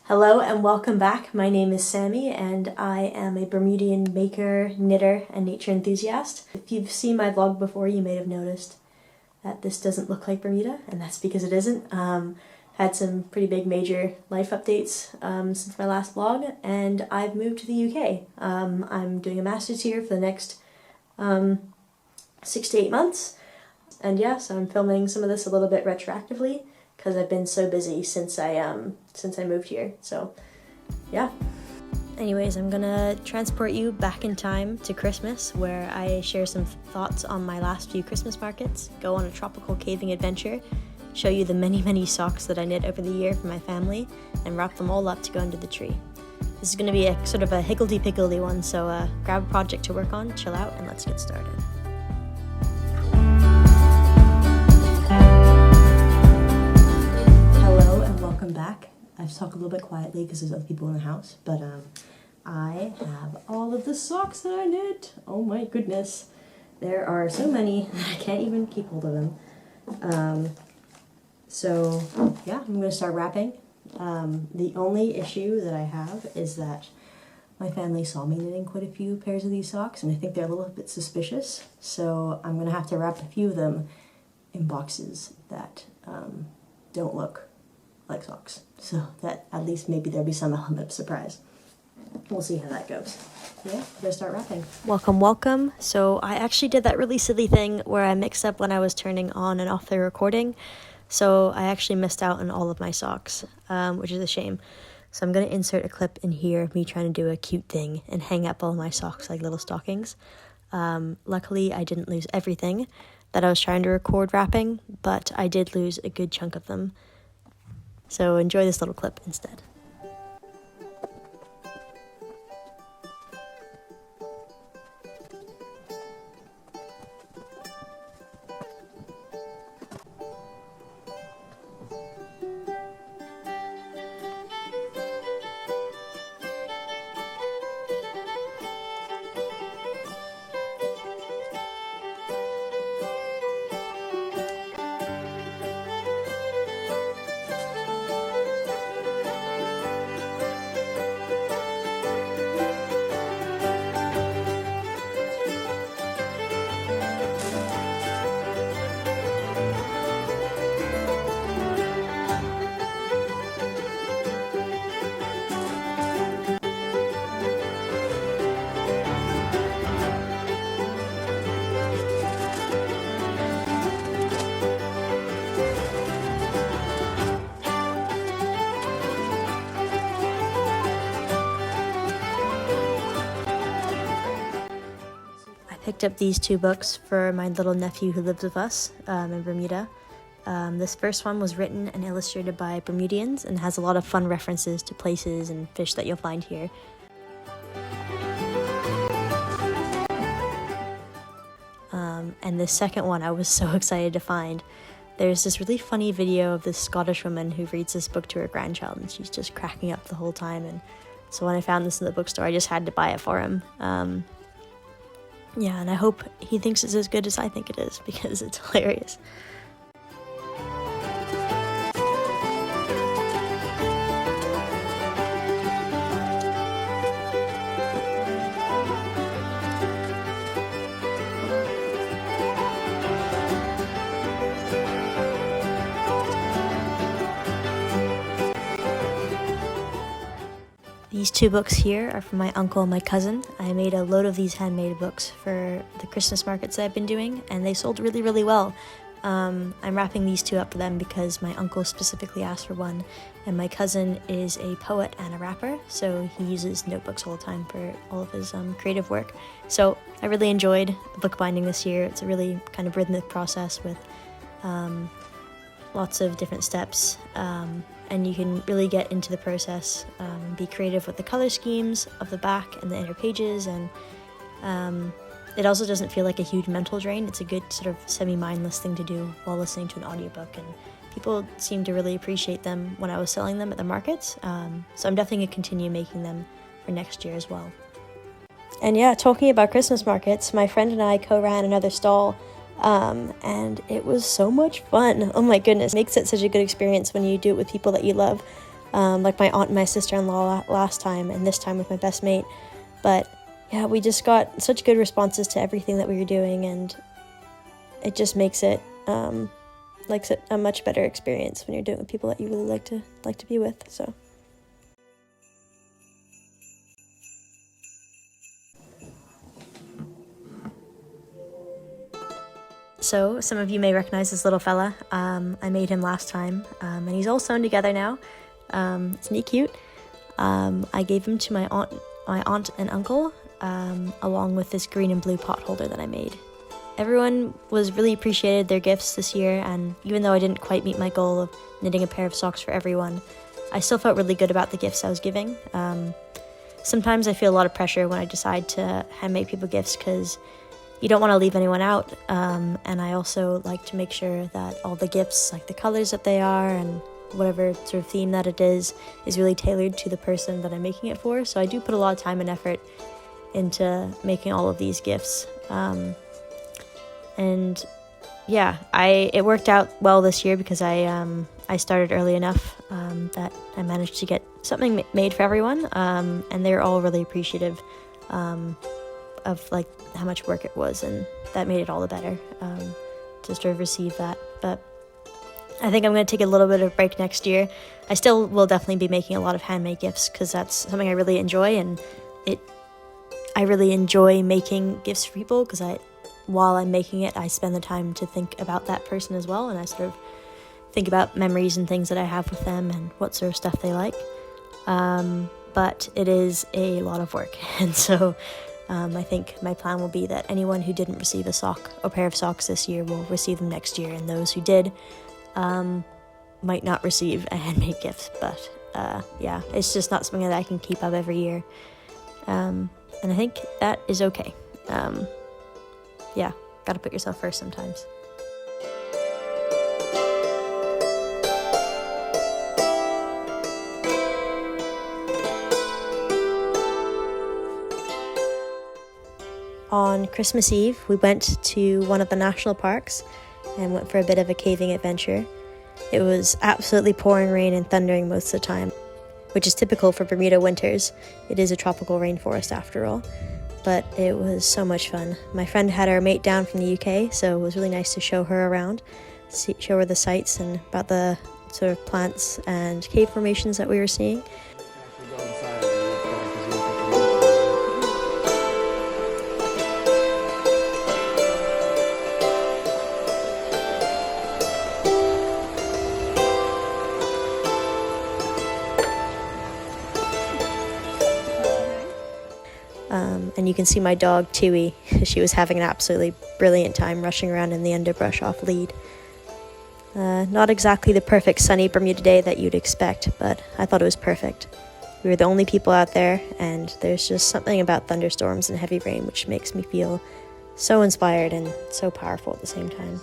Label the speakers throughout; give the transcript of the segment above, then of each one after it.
Speaker 1: Hello and welcome back. My name is Sammy and I am a Bermudian maker, knitter, and nature enthusiast. If you've seen my vlog before, you may have noticed that this doesn't look like Bermuda, and that's because it isn't. Had some pretty big major life updates since my last vlog, and I've moved to the UK. I'm doing a master's here for the next 6 to 8 months, and yeah, so I'm filming some of this a little bit retroactively because I've been so busy since I moved here. So yeah. Anyways, I'm gonna transport you back in time to Christmas, where I share some thoughts on my last few Christmas markets, go on a tropical caving adventure, show you the many socks that I knit over the year for my family, and wrap them all up to go under the tree. This is gonna be a sort of a higgledy-piggledy one, so grab a project to work on, chill out, and let's get started. Hello and welcome back. I have to talk a little bit quietly because there's other people in the house, but I have all of the socks that I knit. Oh my goodness. There are so many, I can't even keep hold of them. So yeah, I'm going to start wrapping. The only issue that I have is that my family saw me knitting quite a few pairs of these socks, and I think they're a little bit suspicious. So I'm going to have to wrap a few of them in boxes that don't look like socks. So that at least maybe there'll be some element of surprise. We'll see how that goes. Yeah, I'm gonna start wrapping. Welcome. So I actually did that really silly thing where I mixed up when I was turning on and off the recording. So I actually missed out on all of my socks, which is a shame. So I'm gonna insert a clip in here of me trying to do a cute thing and hang up all my socks like little stockings. Luckily I didn't lose everything that I was trying to record wrapping, but I did lose a good chunk of them. So enjoy this little clip instead. Picked up these two books for my little nephew who lives with us in Bermuda. This first one was written and illustrated by Bermudians and has a lot of fun references to places and fish that you'll find here. And the second one I was so excited to find. There's this really funny video of this Scottish woman who reads this book to her grandchild, and she's just cracking up the whole time. And so when I found this in the bookstore, I just had to buy it for him. Yeah, and I hope he thinks it's as good as I think it is, because it's hilarious. These two books here are from my uncle and my cousin. I made a load of these handmade books for the Christmas markets that I've been doing, and they sold really well. I'm wrapping these two up for them because my uncle specifically asked for one, and my cousin is a poet and a rapper, so he uses notebooks all the time for all of his creative work. So I really enjoyed bookbinding this year. It's a really kind of rhythmic process with lots of different steps. And you can really get into the process, be creative with the color schemes of the back and the inner pages, and it also doesn't feel like a huge mental drain. It's a good sort of semi-mindless thing to do while listening to an audiobook, and people seem to really appreciate them when I was selling them at the markets, so I'm definitely going to continue making them for next year as well. And yeah, talking about Christmas markets, my friend and I co-ran another stall and it was so much fun. Oh my goodness, it makes it such a good experience when you do it with people that you love. like my aunt and my sister-in-law last time, and this time with my best mate. But yeah, we just got such good responses to everything that we were doing, and it just makes it like a much better experience when you're doing it with people that you really like to be with. So some of you may recognize this little fella. I made him last time, and he's all sewn together now. Isn't he cute? I gave him to my aunt and uncle, along with this green and blue pot holder that I made. Everyone was really appreciated their gifts this year, and even though I didn't quite meet my goal of knitting a pair of socks for everyone, I still felt really good about the gifts I was giving. Sometimes I feel a lot of pressure when I decide to hand make people gifts because you don't want to leave anyone out, and I also like to make sure that all the gifts, like the colors that they are and whatever sort of theme that it is really tailored to the person that I'm making it for. So I do put a lot of time and effort into making all of these gifts. And yeah, it worked out well this year because I started early enough that I managed to get something made for everyone, and they're all really appreciative of like how much work it was, and that made it all the better to sort of receive that. But I think I'm going to take a little bit of a break next year. I still will definitely be making a lot of handmade gifts because that's something I really enjoy, and I really enjoy making gifts for people because while I'm making it, I spend the time to think about that person as well, and I sort of think about memories and things that I have with them and what sort of stuff they like. But it is a lot of work, and so I think my plan will be that anyone who didn't receive a pair of socks this year will receive them next year, and those who did might not receive a handmade gift. But yeah, it's just not something that I can keep up every year, and I think that is okay. Yeah, gotta put yourself first sometimes. On Christmas Eve, we went to one of the national parks and went for a bit of a caving adventure. It was absolutely pouring rain and thundering most of the time, which is typical for Bermuda winters. It is a tropical rainforest after all, but it was so much fun. My friend had our mate down from the UK, so it was really nice to show her around, show her the sights and about the sort of plants and cave formations that we were seeing. And you can see my dog, Tui. She was having an absolutely brilliant time rushing around in the underbrush off lead. Not exactly the perfect sunny Bermuda day that you'd expect, but I thought it was perfect. We were the only people out there, and there's just something about thunderstorms and heavy rain which makes me feel so inspired and so powerful at the same time.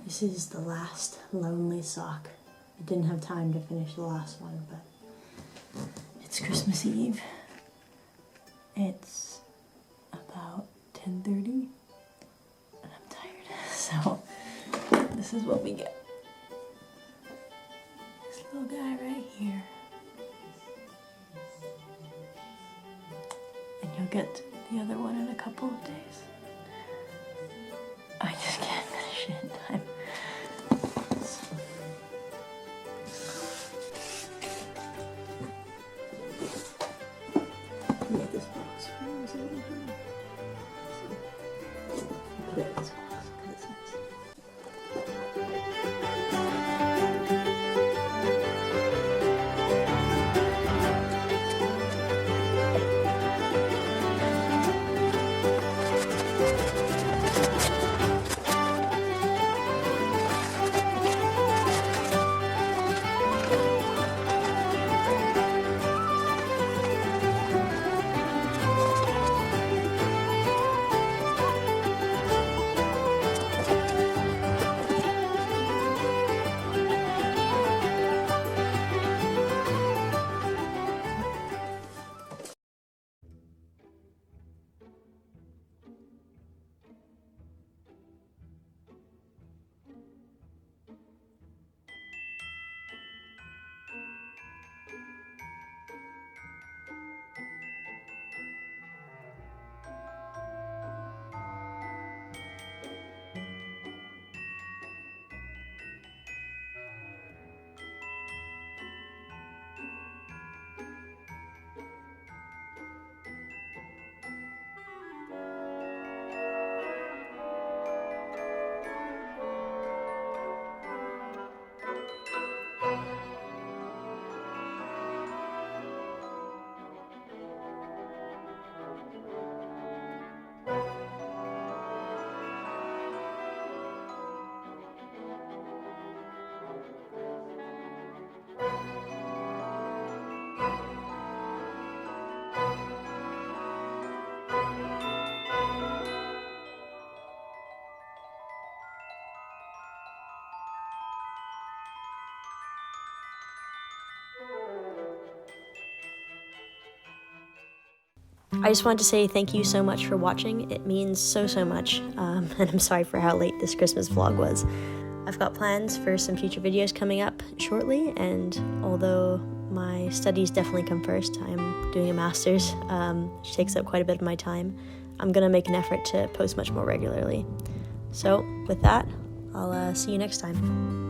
Speaker 1: This is the last lonely sock. I didn't have time to finish the last one, but it's Christmas Eve. It's about 10:30 and I'm tired, so this is what we get. This little guy right here. And you'll get the other one in a couple of days. I just can't finish it in time. I just wanted to say thank you so much for watching. It means so much, and I'm sorry for how late this Christmas vlog was. I've got plans for some future videos coming up shortly, and although my studies definitely come first, I'm doing a master's, which takes up quite a bit of my time. I'm gonna make an effort to post much more regularly. So with that, I'll see you next time.